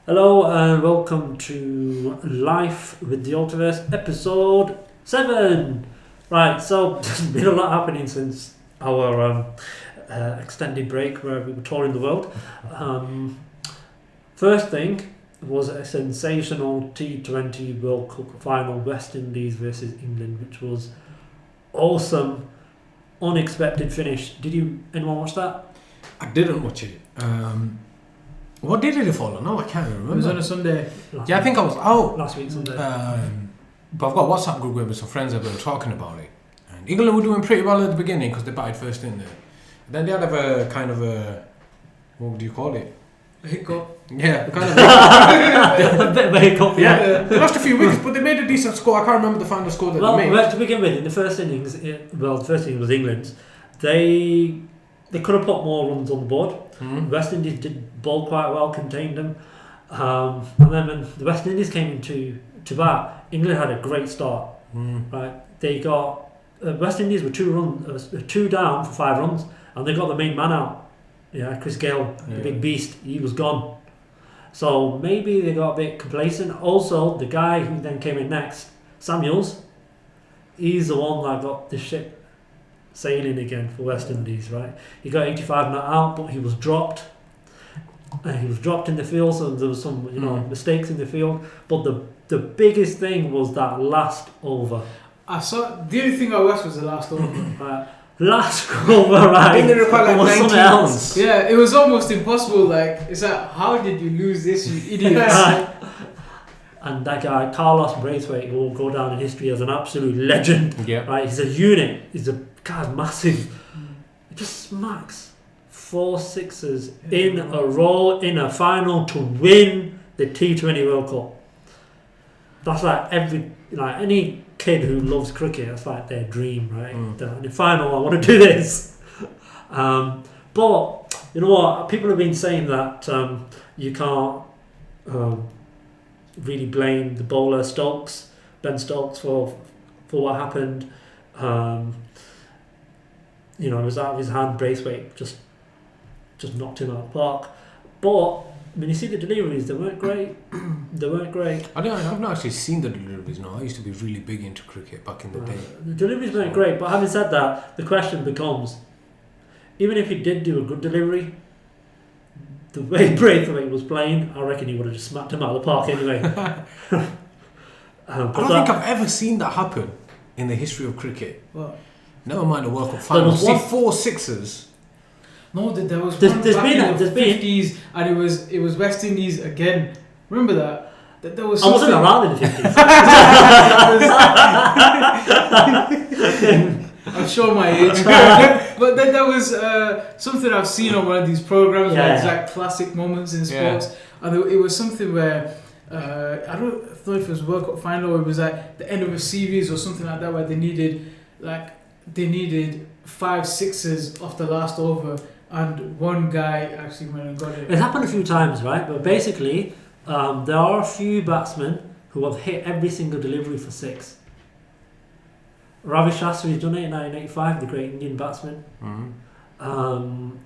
Hello and welcome to Life with the Alterverse, episode 7. Right, so there's been a lot happening since our extended break where we were touring the world. First thing was a sensational T20 World Cup final, West Indies versus England, which was awesome, unexpected finish. Anyone watch that? I didn't watch it. What day did it fall on? No, I can't remember. It was on a Sunday. I think I was out. Last week Sunday. But I've got a WhatsApp group with some friends that were talking about it. And England were doing pretty well at the beginning because they batted first in there. Then they had a kind of a, what would you call it? A hiccup. Yeah, kind of a bit of a hiccup, yeah. They lost a few wickets, but they made a decent score. I can't remember the final score that they made. Well, to begin with, in the first innings, the first innings was England's. They could have put more runs on the board. Mm-hmm. West Indies did bowl quite well, contained them. And then when the West Indies came into bat, England had a great start. Right, they got West Indies were two down for 5 runs, and they got the main man out. Yeah, Chris Gale, the big beast, he was gone. So maybe they got a bit complacent. Also, the guy who then came in next, Samuels, he's the one that got the ship sailing again for West Indies, right? He got 85 not out, but he was dropped. He was dropped in the field, so there was some mistakes in the field. But the biggest thing was that last over. I saw the only thing I watched was the last over. Last over, right? I think they required like 19 else. Yeah, it was almost impossible. Like, it's like, how did you lose this, you idiots? And that guy, Carlos Braithwaite, will go down in history as an absolute legend. Yeah. Right? He's a unit. He's a massive. He just smacks 4 sixes in a row in a final to win the T20 World Cup. That's like any kid who loves cricket, that's like their dream, right? In the final, I want to do this. But you know what? People have been saying that you can't really blame the bowler Ben Stokes, for what happened. It was out of his hand. Braithwaite just knocked him out of the park. But when you see the deliveries, they weren't great. I've not actually seen the deliveries. No, I used to be really big into cricket back in the day. The deliveries weren't great. But having said that, the question becomes, even if he did do a good delivery, the way Braithwaite was playing, I reckon he would have just smacked him out of the park anyway. I don't think I've ever seen that happen in the history of cricket. What? Never mind the World Cup final. See 4 sixes. No, there was There's one been back in the been- 50s, and it was West Indies again. Remember that? There was I wasn't something- around in the 50s. I'm sure my age. But then there was something I've seen on one of these programs where it's like classic moments in sports. And it was something where I don't know if it was World Cup final or it was like the end of a series or something like that, where they needed 5 sixes off the last over, and one guy actually went and got it. It's happened a few times, right? But basically, there are a few batsmen who have hit every single delivery for 6. Ravi Shastri's done it in 1985, the great Indian batsman.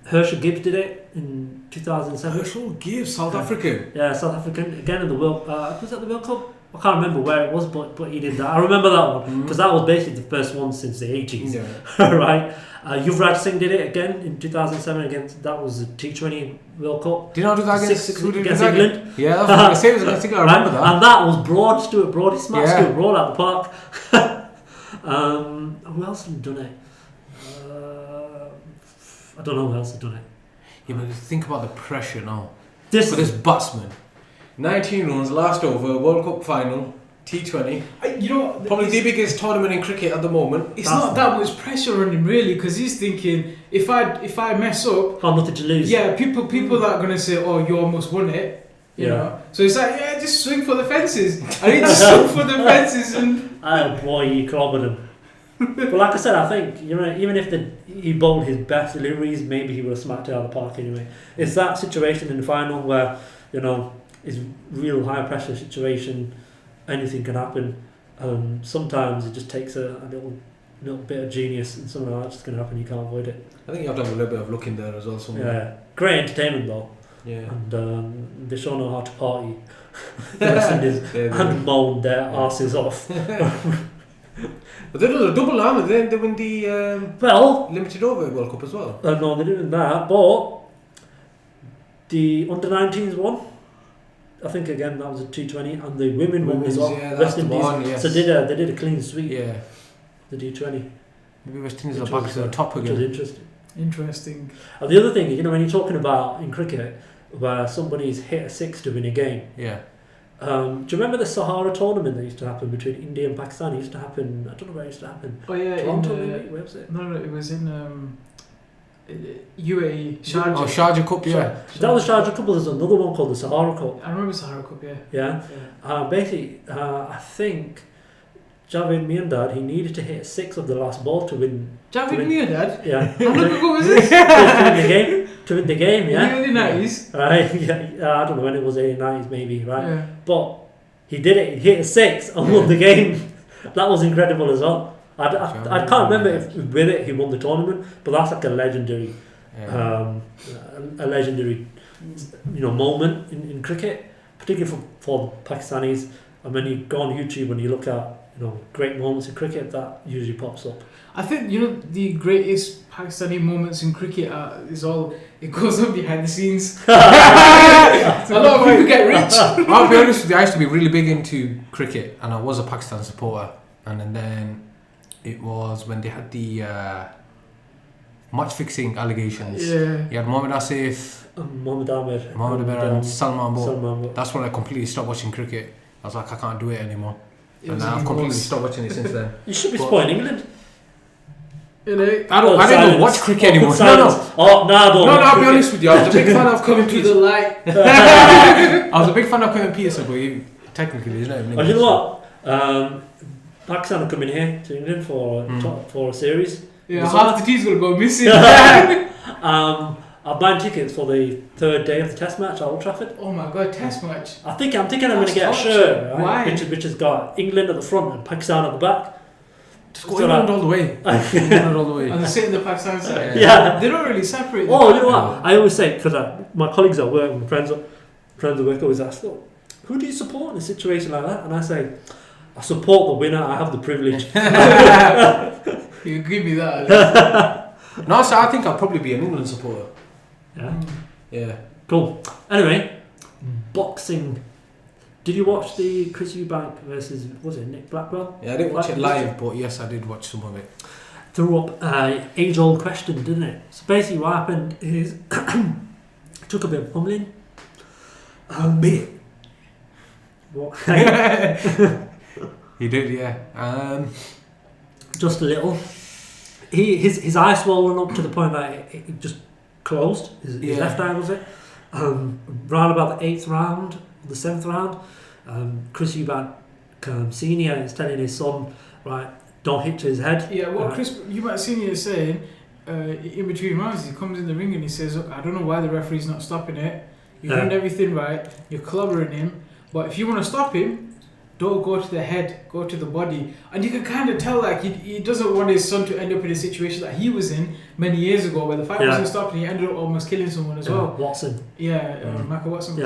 Herschel Gibbs did it in 2007. Herschel Gibbs, South African. Yeah, South African, again in the World was that the World Cup? I can't remember where it was, but he did that. I remember that one, because that was basically the first one since the 80s. Yeah. Right? Yuvraj Singh did it again in 2007 against, that was the T20 World Cup. Did I do that against England? Yeah, that's what I was against England. I remember that. And that was Stuart Broad. He smacked Stuart Broad out the park. Who else had done it? I don't know who else had done it. Yeah, but think about the pressure now. For This this batsman. 19 runs, last over, World Cup final, T20. Probably the biggest tournament in cricket at the moment. It's not that much pressure on him really, because he's thinking, if I mess up, I've nothing to lose. yeah, people that are gonna say, oh, you almost won it, you know. So it's like, yeah, just swing for the fences. I need to swing for the fences, and Oh boy, you clobbered him. But like I said, I think even if he bowled his best deliveries, maybe he would have smacked it out of the park anyway. It's that situation in the final where it's real high pressure situation. Anything can happen. Sometimes it just takes a little bit of genius, and something like that's just going to happen. You can't avoid it. I think you have to have a little bit of luck in there as well somewhere. Yeah, great entertainment though. and they sure know how to party. The West Indies and moan their asses off. But they did a double hammer. They win the limited over World Cup as well. No, they didn't that, but the under-19s won. I think again that was a T20, and the women won as well. West Indies. Yes. So they did a clean sweep. Yeah. The D20. Maybe West Indies are back to the top again. Which was Interesting. And the other thing, when you're talking about in cricket, where somebody's hit a six to win a game. Yeah. Do you remember the Sahara tournament that used to happen between India and Pakistan? It used to happen. I don't know where it used to happen. Oh yeah, Toronto maybe. Where was it? No, it was in UAE, Sharjah. Oh, Sharjah Cup, yeah. That was Sharjah Cup. There's another one called the Sahara Cup. I remember Sahara Cup, yeah. Yeah. Basically, I think Javed Miandad, he needed to hit 6 of the last ball to win. Javed Miandad? Yeah. How long ago was this? To win the game, yeah. In the 90s? Right, yeah. I don't know when it was, 90s maybe, right? Yeah. But he did it. He hit a 6 and won the game. That was incredible as well. I can't remember if with it he won the tournament, but that's like a legendary, moment in cricket, particularly for Pakistanis. And when you go on YouTube and you look at great moments in cricket, that usually pops up. I think the greatest Pakistani moments in cricket it goes on behind the scenes. A lot of people get rich. I'll be honest with you, I used to be really big into cricket, and I was a Pakistan supporter, and then it was when they had the match fixing allegations. Yeah. You had Mohammad Asif, Mohammad Amir, and Salman Bot. Bot. That's when I completely stopped watching cricket. I was like, I can't do it anymore. And was now I've even completely worse. stopped watching it since then. You should be supporting England. I don't even watch cricket anymore. No. Oh, no, I don't. No, I'll be honest with you. I was a big fan of Kevin To the Peterson. light. I was a big fan of Kevin Peterson, but technically he's not even Oh, you English. know what? Pakistan are coming here to England for a series. Yeah, half the team's going to go missing. I'm buying tickets for the 3rd day of the Test match at Old Trafford. Oh my god, test match. I'm thinking I'm going to get a That's shirt, right, Why? which has got England at the front and Pakistan at the back. Just go England all the way. England all the way. And they sit in the Pakistan side. Yeah. They don't really separate. Oh, you know what? I always say, because my colleagues at work, my friends at work always ask, who do you support in a situation like that? And I say, I support the winner, I have the privilege. You give me that. No, so I think I'll probably be an England supporter. Yeah. Cool. Anyway, boxing. Did you watch the Chris Eubank versus, was it Nick Blackwell? Yeah, I didn't watch it live, but yes, I did watch some of it. Threw up an age-old question, didn't it? So basically what happened is, took a bit of pummeling. A bit. What? He did, yeah. Just a little. His eye swollen up to the point that it just closed. His left eye, was it? Round about the 8th round, the 7th round, Chris Eubank Senior is telling his son, right, don't hit to his head. Yeah, what Chris Eubank Senior is saying, in between rounds, he comes in the ring and he says, look, I don't know why the referee's not stopping it. You've done everything right, you're clobbering him, but if you want to stop him, don't go to the head, go to the body. And you can kind of tell, like, he doesn't want his son to end up in a situation that he was in many years ago, where the fight wasn't stopped and he ended up almost killing someone as well. Watson. Michael Watson.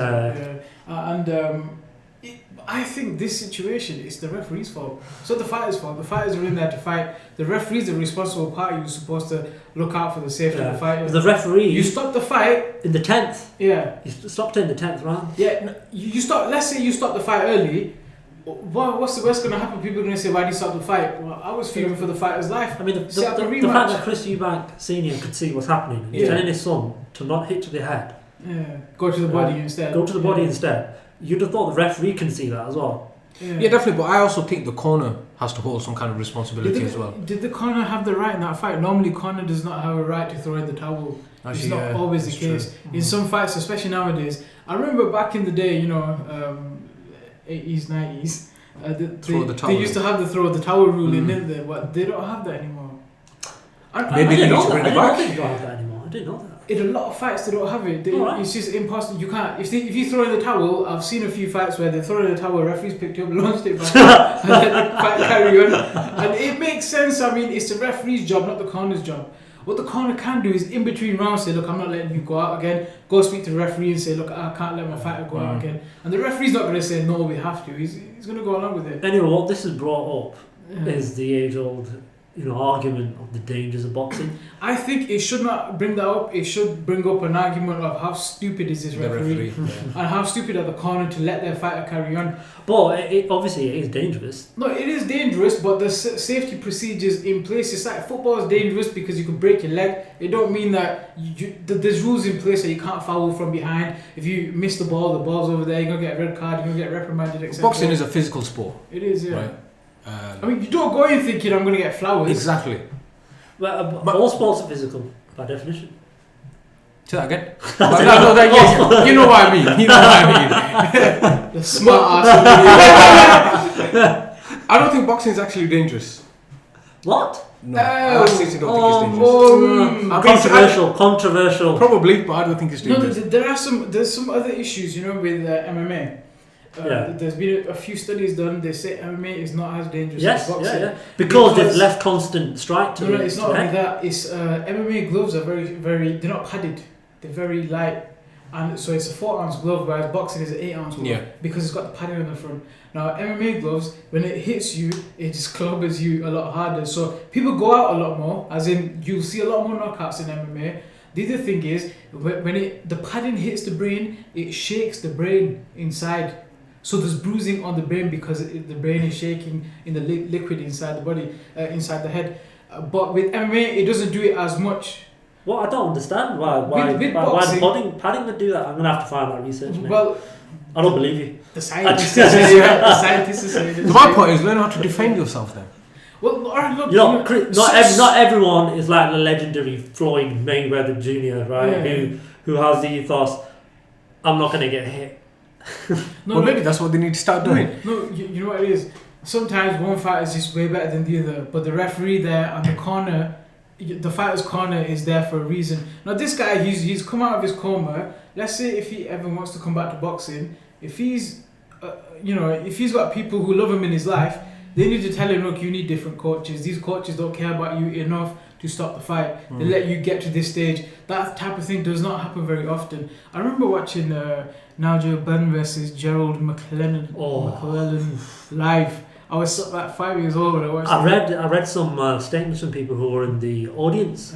I think this situation is the referee's fault. It's not the fighter's fault. The fighters are in there to fight. The referee's the responsible party who's supposed to look out for the safety of the fighters. The referee... You stop the fight... In the 10th. Yeah. You stopped it in the 10th round. Yeah. You stop... Let's say you stop the fight early. What's going to happen? People are going to say, why did you stop the fight? Well, I was fearing for the fighter's life. I mean, the fact that Chris Eubank Senior could see what's happening, he's telling his son to not hit to the head. Yeah, go to the body instead. Go to the body instead. You'd have thought the referee can see that as well. Yeah, definitely, but I also think the corner has to hold some kind of responsibility as well. Did the corner have the right in that fight? Normally, corner does not have a right to throw in the towel. Actually, it's not always the case. In some fights, especially nowadays, I remember back in the day, 80s, 90s, they used to have the throw the towel rule in there, but they don't have that anymore. Maybe they need to bring it back. They don't have that anymore. I didn't know that. In a lot of fights, they don't have it. It's just impossible. You can't. If you throw in the towel, I've seen a few fights where they throw in the towel, referees picked it up, launched it back, and let the fight carry on. And it makes sense. I mean, it's the referee's job, not the corner's job. What the corner can do is in between rounds say, look, I'm not letting you go out again. Go speak to the referee and say, look, I can't let my fighter go out again. And the referee's not going to say, no, we have to. He's going to go along with it. Anyway, what this has brought up is the age-old, argument of the dangers of boxing. I think it should not bring that up. It should bring up an argument of how stupid is this referee and how stupid are the corner to let their fighter carry on. But obviously it is dangerous. No, it is dangerous, but the safety procedures in place. It's like football is dangerous because you could break your leg. It don't mean that there's rules in place that you can't foul from behind. If you miss the ball's over there. You're gonna get a red card. You're gonna get reprimanded. Etc. Boxing is a physical sport. It is, yeah. Right? I mean, you don't go in thinking I'm going to get flowers. Exactly. But all sports are physical, by definition. Say that again. You know what I mean. You know what I mean. The smart ass. I don't think boxing is actually dangerous. What? No, I actually don't think it's dangerous. Controversial. Probably, but I don't think it's dangerous. No, there's some other issues, with MMA. There's been a few studies done. They say MMA is not as dangerous as boxing. Yeah. Because they've left constant strike to No, it's not only that. It's MMA gloves are very, very. They're not padded. They're very light, and so it's a 4-ounce glove, whereas boxing is an 8-ounce glove because it's got the padding on the front. Now MMA gloves, when it hits you, it just clobbers you a lot harder. So people go out a lot more, as in you'll see a lot more knockouts in MMA. The other thing is when the padding hits the brain, it shakes the brain inside. So there's bruising on the brain because the brain is shaking in the liquid inside the body, inside the head. But with MMA, it doesn't do it as much. Well, I don't understand why padding would do that. I'm gonna have to find that research. Mate. Well, I don't believe you. The scientists are saying it. My point is learn how to defend yourself then. Well, look, not everyone is like the legendary Floyd Mayweather Jr. Right? Who has the ethos, I'm not gonna get hit. Maybe that's what they need to start doing. No, you know what it is. Sometimes one fighter is just way better than the other, but the referee there on the corner, the fighter's corner is there for a reason. Now this guy, he's come out of his coma. Let's say if he ever wants to come back to boxing, if he's, if he's got people who love him in his life, they need to tell him, look, you need different coaches. These coaches don't care about you enough to stop the fight. They let you get to this stage. That type of thing does not happen very often. I remember watching Nigel Benn versus Gerald McClellan live. I was like 5 years old when I watched it. I read some statements from people who were in the audience.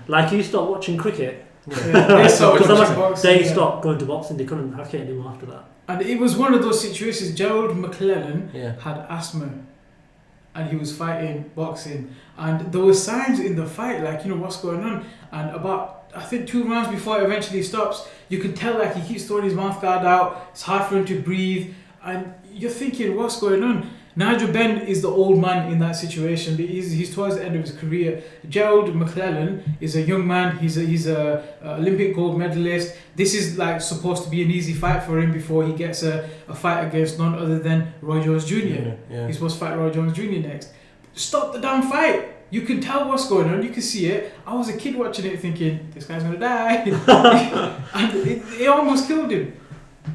Like, you stopped watching cricket. They stopped going to boxing. They couldn't hack it anymore after that. And it was one of those situations. Gerald McClellan had asthma, and he was fighting boxing, and there were signs in the fight like, what's going on. And about, I think, 2 rounds before it eventually stops, you could tell like he keeps throwing his mouth guard out. It's hard for him to breathe, and you're thinking, what's going on? Nigel Benn is the old man in that situation. He's towards the end of his career. Gerald McClellan is a young man. He's a Olympic gold medalist. This is like supposed to be an easy fight for him before he gets a fight against none other than Roy Jones Jr. He's supposed to fight Roy Jones Jr. next. Stop the damn fight. You can tell what's going on. You can see it. I was a kid watching it thinking, this guy's going to die. And it almost killed him.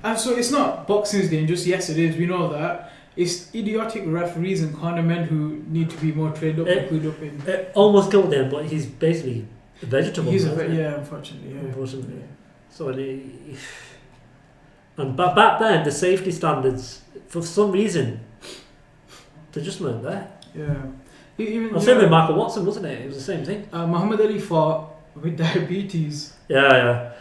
And so it's not boxing's dangerous. Yes, it is. We know that. It's idiotic referees and cornermen who need to be more trained up and clued up in. It almost killed him, but he's basically a vegetable. Unfortunately. Unfortunately. So but back then, the safety standards, for some reason, they just weren't there. Yeah. Same with Michael Watson, wasn't it? It was the same thing. Muhammad Ali fought with diabetes. Yeah.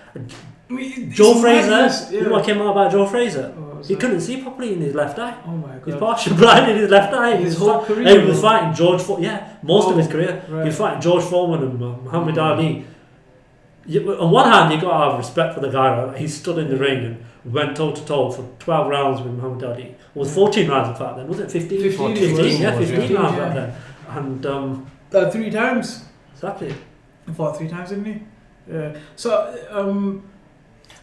Joe Fraser. You know what came out about Joe Fraser? He couldn't see properly in his left eye. Oh my god. He's partially blind in his left eye. His whole career. He was fighting George Foreman. Most of his career. Right. He was fighting George Foreman and Muhammad Ali. On one hand, you got to have respect for the guy. Right? He stood in the ring and went toe to toe for 12 rounds with Muhammad Ali. It was 14 rounds in fact then, was it? 15 rounds back then. And 3 times. Exactly. He fought 3 times, didn't he? Yeah. So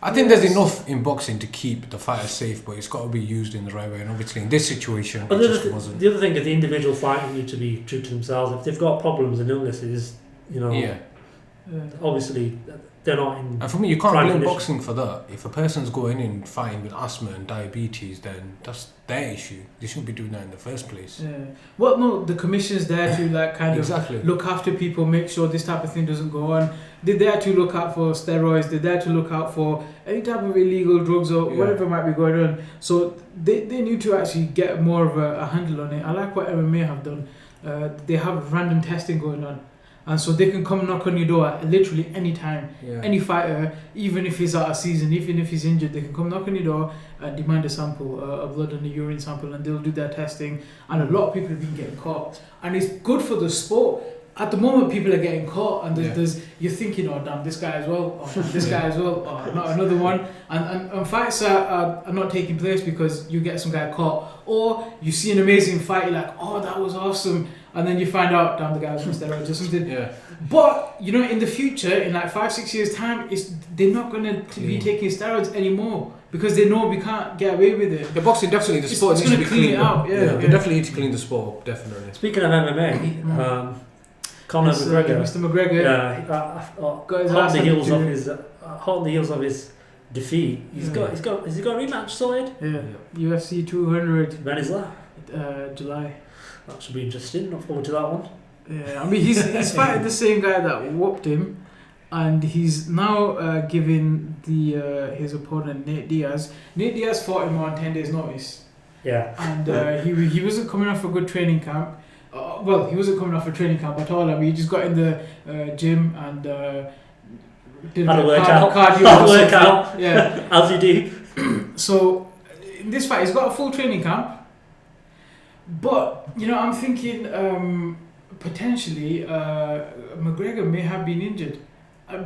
I think there's enough in boxing to keep the fighter safe, but it's got to be used in the right way. And obviously, in this situation, it just wasn't. The other thing is the individual fighting need to be true to themselves. If they've got problems and illnesses, Yeah. Obviously, they're not in. And for me, you can't prime blame condition. boxing for that. If a person's going in fighting with asthma and diabetes, then that's their issue. They shouldn't be doing that in the first place. Yeah. Well, no, the commission's there to like kind Exactly. of look after people, make sure this type of thing doesn't go on. They're there to look out for steroids. They're there to look out for any type of illegal drugs or whatever might be going on. So they need to actually get more of a handle on it. I like what MMA have done. They have random testing going on. And so they can come knock on your door at literally any time. Yeah. Any fighter, even if he's out of season, even if he's injured, they can come knock on your door and demand a sample, a blood and a urine sample, and they'll do their testing. And a lot of people have been getting caught. And it's good for the sport. At the moment, people are getting caught, and there's you're thinking, oh damn, this guy as well, oh damn, this guy as well, oh not another one. And fights are not taking place because you get some guy caught, or you see an amazing fight, you're like, oh that was awesome, and then you find out, damn, the guy was on steroids or something. Yeah. But you know, in the future, in like 5-6 years time, they're not gonna be taking steroids anymore because they know we can't get away with it. The boxing definitely, the sport needs to be clean it cleaned out. up. Yeah, They definitely need to clean the sport up, definitely. Speaking of MMA, Conor McGregor. Mr. McGregor. Yeah, got his hot ass on the handed heels to of him. his defeat. Has he got a rematch sorted? Yeah. UFC 200. When is that? July. That should be interesting. Look forward to that one. Yeah, I mean he's fighting the same guy that whooped him, and he's now giving his opponent Nate Diaz. Nate Diaz fought him on 10 days' notice. Yeah. And he wasn't coming off a good training camp. Well, he wasn't coming off a training camp at all. I mean, he just got in the gym and did Had a cardio. Had a workout. Yeah. As you do. So in this fight, he's got a full training camp. But you know, I'm thinking potentially McGregor may have been injured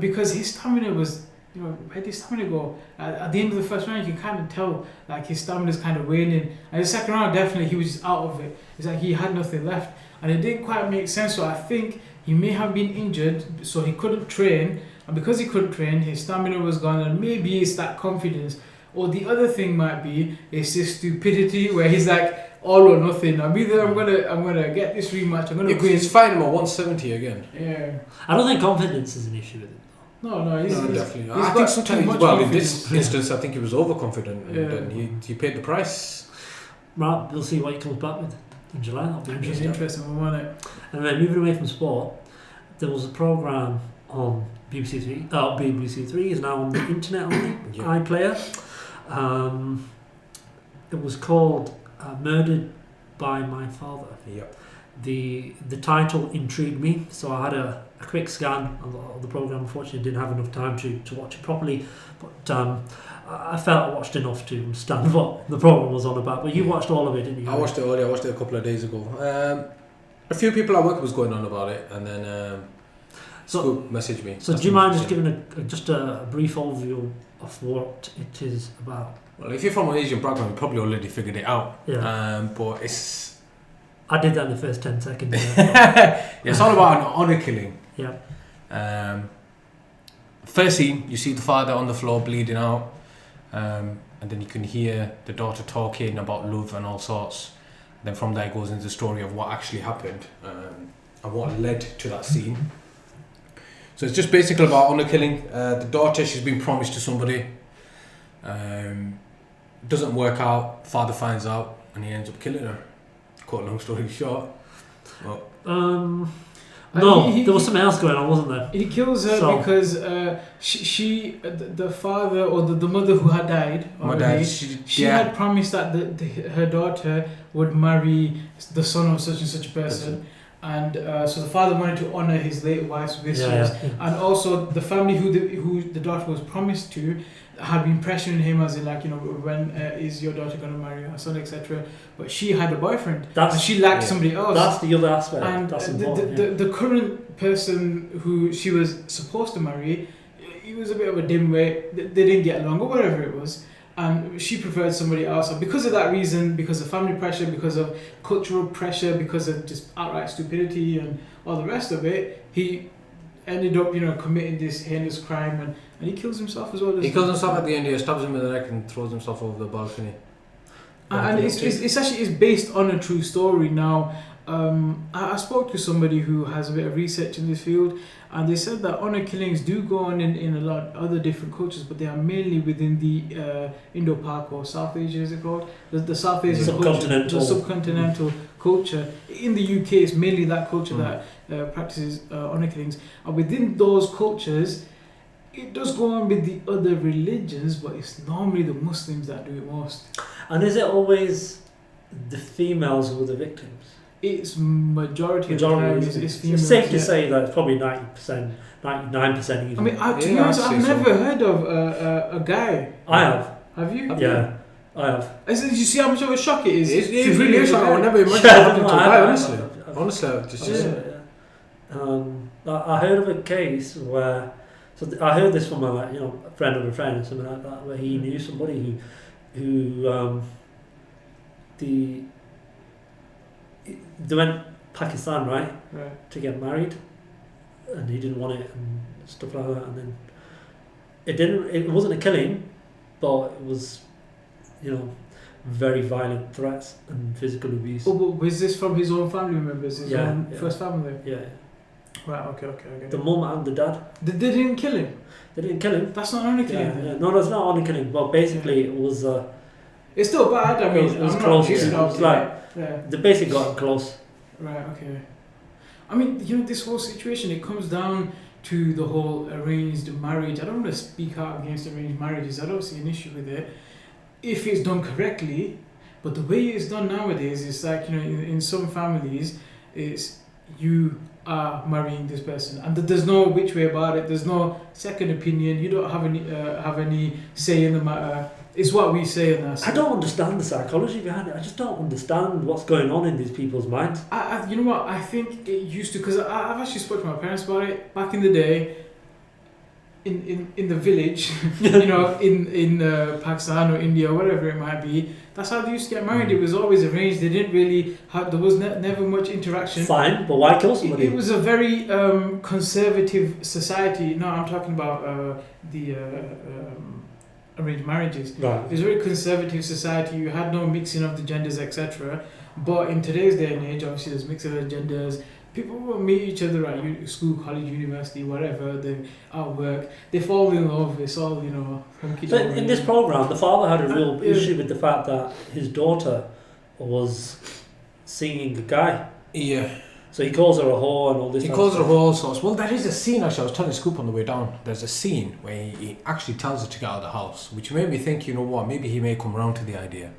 because his stamina was. You know, where did his stamina go? At the end of the first round, you can kind of tell like his stamina's kind of waning. And the second round, definitely he was just out of it. It's like he had nothing left, and it didn't quite make sense. So I think he may have been injured, so he couldn't train. And because he couldn't train, his stamina was gone, and maybe it's that confidence. Or the other thing might be it's this stupidity where he's like all or nothing. I'm gonna get this rematch. I'm gonna win. He's fighting him at 170 again. Yeah. I don't think confidence is an issue with it. No, he's definitely. he's I got think too sometimes, much well, in confidence. this instance, I think he was overconfident, and Yeah. then he paid the price. Right, we'll see what he comes back with in July. That'll be It's interesting. interesting one, wasn't it? And then moving away from sport, there was a programme on BBC Three. BBC Three is now on the internet on the iPlayer. It was called "Murdered by My Father." Yep. The title intrigued me, so I had a quick scan of the programme. Unfortunately, didn't have enough time to watch it properly, but I felt I watched enough to understand what the programme was on about. But you watched all of it, didn't you? I watched it earlier. I watched it a couple of days ago. A few people at work was going on about it, and then Scoop messaged me. So do you mind just giving a brief overview of what it is about? Well, if you're from an Asian background, you probably already figured it out. Yeah. But it's I did that in the first 10 seconds. it's all about an honour killing. Yeah. First scene, you see the father on the floor bleeding out, and then you can hear the daughter talking about love and all sorts. Then from there it goes into the story of what actually happened and what led to that scene. So it's just basically about honour killing. The daughter, she's been promised to somebody. Doesn't work out. Father finds out, and he ends up killing her. Cut a long story short. Well, there was something else going on, wasn't there? He kills her because the father or the mother who had died already, she had promised that her daughter would marry the son of such and such a person. And so the father wanted to honour his late wife's wishes, and also the family who the daughter was promised to had been pressuring him, as in like, you know, when is your daughter going to marry her son, etc. But she had a boyfriend, and she liked somebody else. That's the other aspect. And that's important, the current person who she was supposed to marry, he was a bit of a dimwit. They didn't get along, or whatever it was. And she preferred somebody else, and because of that reason, because of family pressure, because of cultural pressure, because of just outright stupidity and all the rest of it, he ended up, you know, committing this heinous crime, and he kills himself as well. He kills himself at the end. He stabs him in the neck and throws himself over the balcony. And it's based on a true story now, I spoke to somebody who has a bit of research in this field, and they said that honour killings do go on in a lot of other different cultures, but they are mainly within the Indo-Pak or South Asia, is it called? The South Asian culture, the subcontinental culture. In the UK, it's mainly that culture that practices honour killings. And within those cultures, it does go on with the other religions, but it's normally the Muslims that do it most. And is it always the females who are the victims? It's majority of the time it's females. It's safe to say that it's probably 90%, 99% even. I mean, to be honest, I've never heard of a guy. I have. Have you? Yeah, I have. You see how much of a shock it is? It's really a shock. I would never imagine happening to a guy, honestly. Honestly, I heard of a case where, I heard this from a friend of a friend or something like that, where he knew somebody who they went Pakistan, right, to get married, and he didn't want it and stuff like that, and then it wasn't a killing, but it was, very violent threats and physical abuse. Oh, but was this from his own family members, his own first family? Yeah. Right, okay. The mum and the dad. They didn't kill him? They didn't kill him. That's not honour killing. Yeah. No, it's not honour killing. Well, basically it was... it's still bad, I mean... It was close. It was like... They basically got him close. Right, okay. I mean, this whole situation, it comes down to the whole arranged marriage. I don't want to speak out against arranged marriages. I don't see an issue with it if it's done correctly. But the way it's done nowadays is like, in some families, it's you are marrying this person, and there's no which way about it. There's no second opinion. You don't have any say in the matter. It's what we say, and that's. I don't understand the psychology behind it. I just don't understand what's going on in these people's minds. You know what? I think it used to, because I've actually spoken to my parents about it back in the day. In the village, in Pakistan or India or whatever it might be, that's how they used to get married. It was always arranged. They didn't really have. There was never much interaction. Fine, but why kill somebody? It was a very conservative society. No, I'm talking about the arranged marriages. Right. It was a very conservative society. You had no mixing of the genders, etc. But in today's day and age, obviously, there's mixing of the genders. People will meet each other at school, college, university, whatever. They at work. They fall in love. It's all So in this program, the father had a real issue with the fact that his daughter was seeing the guy. Yeah. So he calls her a whore and all this. He calls her a whore, all sorts. Well, there is a scene actually. I was telling Scoop on the way down. There's a scene where he actually tells her to get out of the house, which made me think, maybe he may come around to the idea,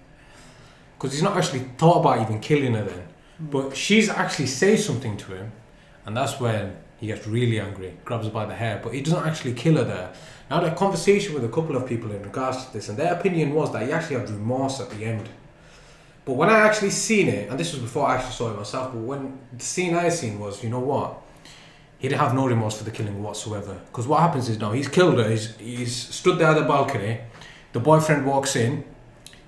because he's not actually thought about even killing her then. But she's actually says something to him, and that's when he gets really angry, grabs her by the hair, but he doesn't actually kill her there. Now, I had a conversation with a couple of people in regards to this, and their opinion was that he actually had remorse at the end. But when I actually seen it, and this was before I actually saw it myself, but when the scene I seen was, he didn't have no remorse for the killing whatsoever. Because what happens is now, he's killed her, he's stood there at the balcony, the boyfriend walks in,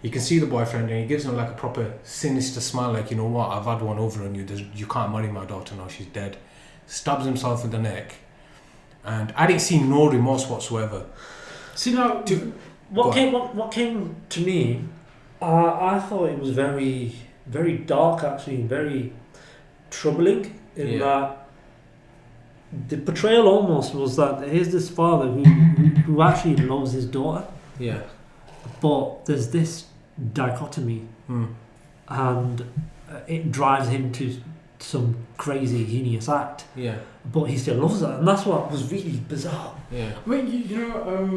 you can see the boyfriend, and he gives him like a proper sinister smile, like, I've had one over on you, you can't marry my daughter now, she's dead. Stabs himself in the neck, and I didn't see no remorse whatsoever. See now, what came to me, I thought it was very, very dark actually, and very troubling in that the portrayal almost was that here's this father who actually loves his daughter. Yeah. But there's this dichotomy, and it drives him to some crazy, heinous act. Yeah. But he still loves her, and that's what was really bizarre. Yeah. I mean,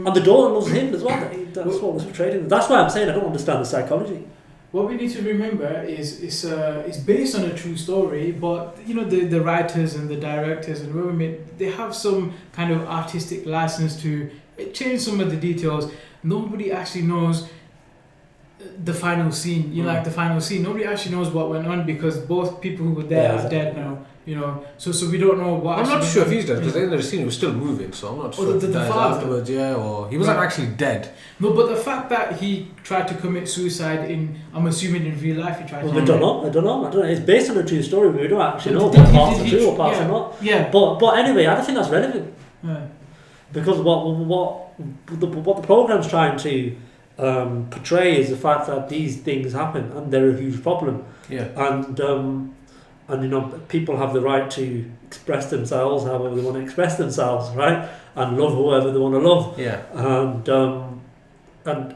and the daughter loves him as well. That's what was portrayed. That's why I'm saying I don't understand the psychology. What we need to remember is it's based on a true story, but the writers and the directors and whoever they have some kind of artistic license to change some of the details. Nobody actually knows the final scene. Like the final scene. Nobody actually knows what went on because both people who were there are dead now. So we don't know what. I'm not sure if he's dead because at the end of the scene he was still moving. So I'm not sure if he died afterwards. Yeah, or he wasn't actually dead. No, but the fact that he tried to commit suicide I'm assuming in real life he tried. Well, I don't know. It's based on a true story, but we don't actually know what parts are true or parts are not. Yeah. But anyway, I don't think that's relevant. Yeah. Because what the program's trying to portray is the fact that these things happen and they're a huge problem. Yeah. And and people have the right to express themselves however they want to express themselves, right? And love whoever they want to love. Yeah. And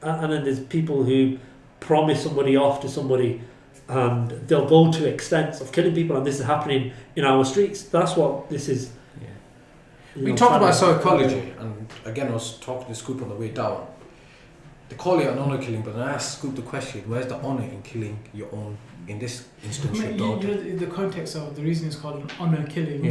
then there's people who promise somebody off to somebody, and they'll go to extents of killing people, and this is happening in our streets. That's what this is. Yeah. We talked about psychology, and again I was talking to Scoop on the way down. They call it an honour killing, but then I asked Scoop the question, where's the honour in killing your own, in this instance, your daughter? In the context of the reason it's called an honour killing,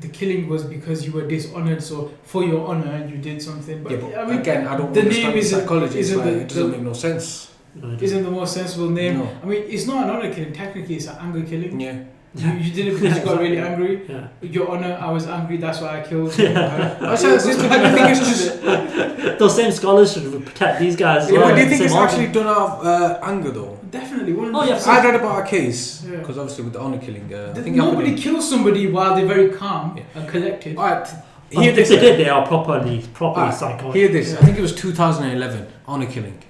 the killing was because you were dishonoured, so for your honour you did something. But, I mean, again, I don't understand the psychology, it doesn't make no sense. Isn't the most sensible name. No. I mean, it's not an honour killing, technically it's an anger killing. Yeah. You did it because you got really angry. Yeah. Your honour, I was angry, that's why I killed you. I think it's just... Those same scholars should protect these guys as well. Do you think it's actually done out of anger though? Definitely. I read about a case, because obviously with the honour killing, I think nobody kills somebody while they're very calm and collected. Alright, if they did, they are properly psychotic. Hear this, I think it was 2011, honour killing.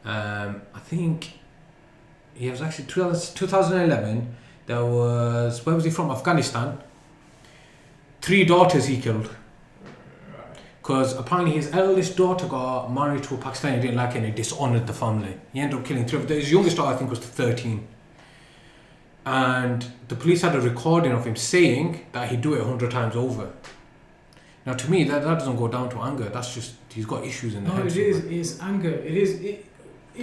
I think it was actually 2011. There was, where was he from? Afghanistan. 3 daughters he killed. Because apparently his eldest daughter got married to a Pakistani, he didn't like it, and he dishonoured the family. He ended up killing 3 of them. His youngest daughter, I think, was 13. And the police had a recording of him saying that he'd do it 100 times over. Now, to me, that doesn't go down to anger. That's just, he's got issues in the head. No, it's anger.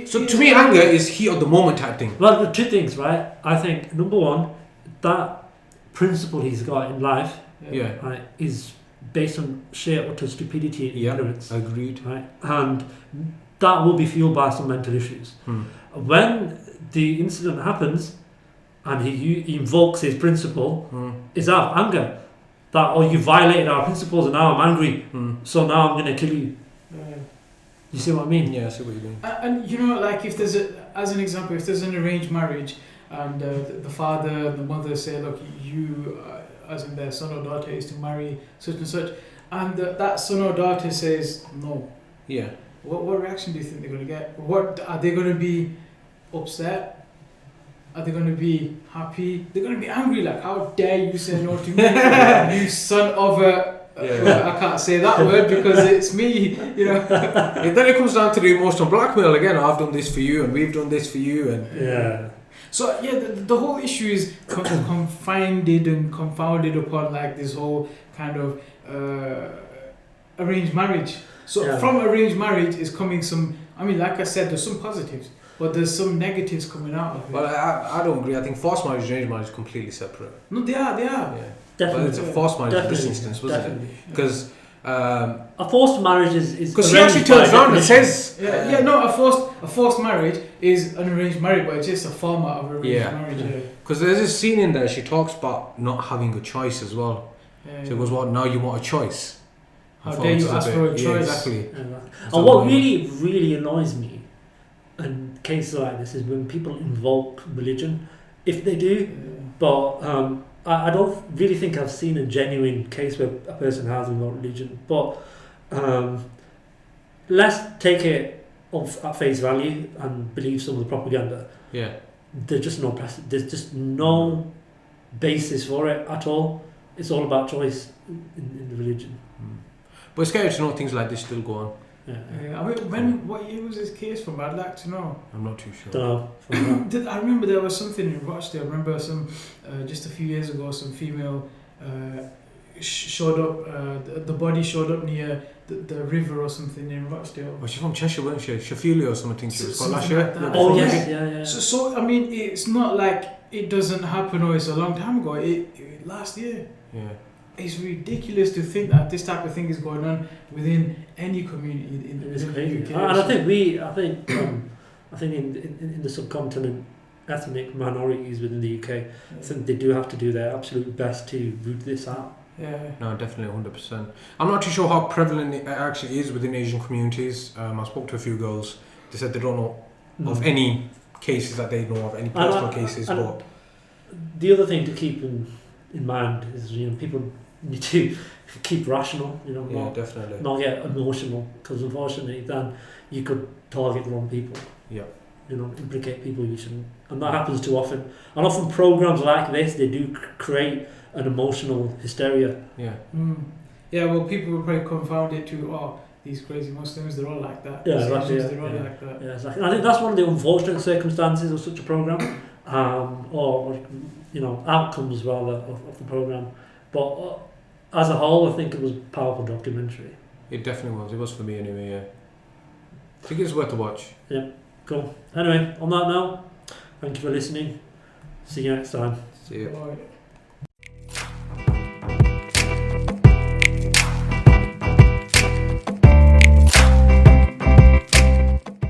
So to me, anger is heat of the moment type thing. Well, the 2 things, right? I think, number one, that principle he's got in life right, is based on sheer utter stupidity and ignorance. Agreed. Right? And that will be fueled by some mental issues. When the incident happens and he invokes his principle, it's out of anger. That, you violated our principles and now I'm angry, so now I'm going to kill you. You see what I mean? Yeah, I see what you mean. And you know, like if there's as an example, if there's an arranged marriage and the father and the mother say, look, you, as in their son or daughter, is to marry such and such, and that son or daughter says no. Yeah. What reaction do you think they're going to get? What are they going to be upset? Are they going to be happy? They're going to be angry, like, how dare you say no to me, you son of a... I can't say that word because it's me, you know. And then it comes down to the emotional blackmail again. I've done this for you, and we've done this for you, and So the whole issue is confined and confounded upon like this whole kind of arranged marriage. So from arranged marriage is coming some. I mean, like I said, there's some positives, but there's some negatives coming out of it. Well, I don't agree. I think forced marriage and arranged marriage is completely separate. No, they are. Yeah. Definitely. But it's a forced marriage in this instance, wasn't it? Because a forced marriage is because she actually turns around and says a forced marriage is an arranged marriage, but it's just a format of arranged marriage. Because there's this scene in there, she talks about not having a choice as well. So it goes, what, now you want a choice? How dare you ask for a choice? Yeah, exactly. And what really annoys me in cases like this is when people invoke religion, if they do, but I don't really think I've seen a genuine case where a person has invoked religion, but let's take it at face value and believe some of the propaganda. Yeah. There's just no basis for it at all. It's all about choice in the religion. But it's scary to know things like this still go on. I mean, what year was this case from? I'd like to know. I'm not too sure. Don't know. I remember there was something in Rochdale. I remember some just a few years ago, some female showed up. The body showed up near the river or something in Rochdale. Well, she's from Cheshire, wasn't she? Sheffield or something. She was called last year. Like Oh yes, yeah. So I mean, it's not like it doesn't happen or it's a long time ago. It last year. Yeah. It's ridiculous to think that this type of thing is going on within any community in the UK. And I think in the subcontinent, ethnic minorities within the UK, I think they do have to do their absolute best to root this out. Yeah. No, definitely 100%. I'm not too sure how prevalent it actually is within Asian communities. I spoke to a few girls. They said they don't know of any cases that they know of, any personal cases. But the other thing to keep in mind is, people need to keep rational, definitely not get emotional, because unfortunately then you could target the wrong people. Yeah. implicate people you shouldn't, and that happens too often. And often programs like this, they do create an emotional hysteria. Yeah. Yeah, well, people will probably confound it to, these crazy Muslims, they're all like that. Yeah, exactly. They're all like that. Yeah, exactly. And I think that's one of the unfortunate circumstances of such a program, or outcomes rather of the program. But as a whole, I think it was a powerful documentary. It definitely was. It was for me anyway. Yeah. I think it's worth a watch. Yeah. Cool. Anyway, on that note, thank you for listening. See you next time. See you. Bye.